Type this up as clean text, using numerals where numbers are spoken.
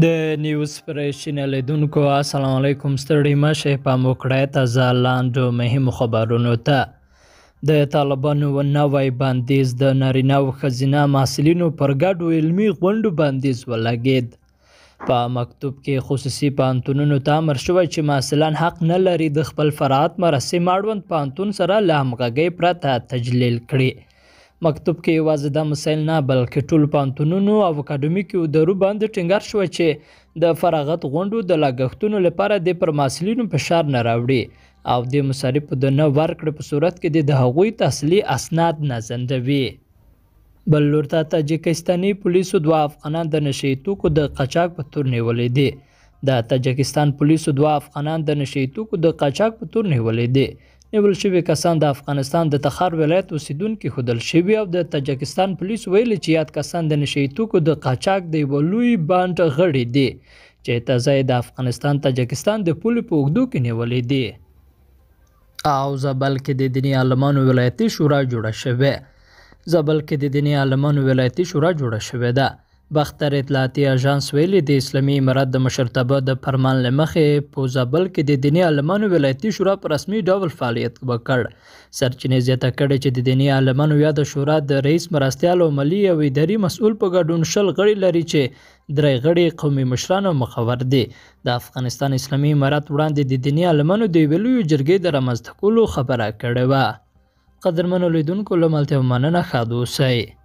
د نیوز فرشین لیدونکو السلام علیکم ستړي مشه په موکړه تازه لاندو مهمو خبرونو ته د طالبانو نوی بندیز د نارینه او ښځینه محصلینو پر ګډو علمي غونډو بندیز ولګید. په مکتوب کې خصوصي پوهنتونونو ته امر شوی چې محصلان حق نه لري د خپل فرعت مراسم اړوند پوهنتون سره له همغږۍ پرته تجلیل کړي. مکتوب کې یوازې دا مسایل نه بلکې ټول پوهنتونونو او اکاډمیکو ادارو باندې ټینګار شوی چې د فراغت غونډو د لګښتونو لپاره د پر محصلینو فشار نه راوړي او د مصارفو د نه ورکړې په صورت کې د هغوی تحصیلي اسناد نه ځنډوي. بل لور ته تاجکستاني پولیسو 2 افغانان د نشه یي توکو د قاچاق په تور نیولي دي. د تاجکستان پولیسو 2 افغانان د نشه یي توکو د قاچاق په تور نیولي دي. نیول شوي کسان د افغانستان د تخار ولایت اوسیدونکي ښودل شوي او د تاجکستان پولیسو ویلي چې یاد کسان د نشه یي توکو د قاچاق د یوه لوی بانډ غړي دي چې تازه د افغانستان تاجکستان د پولې په اوږدو کې نیولي دي. او زابل کې د دیني عالمانو ولایتي شورا جوړه شوې. زابل کې د دیني عالمانو ولایتي شورا جوړه شوې ده. باختر اطلاعاتي اژانس ویلي د اسلامي امارت د مشرتابه د فرمان له مخې په زابل کې د دیني عالمانو ولایتي شورا په رسمي ډول فعالیت وکړ. سرچینې زیاته کړې چې د دیني عالمانو یاده شورا د رئیس مرستیال او مالي او اداري مسؤل په ګډون 20 غړي لري چې 3 غړي قومي مشران او مخور دي. د افغانستان اسلامي امارت وړاندې د دیني عالمانو د یوې لویې جرګې د رامنځته کولو خبره کړې وه. قدرمنو لیدونکو له ملتیا مننه ښه اوسئ.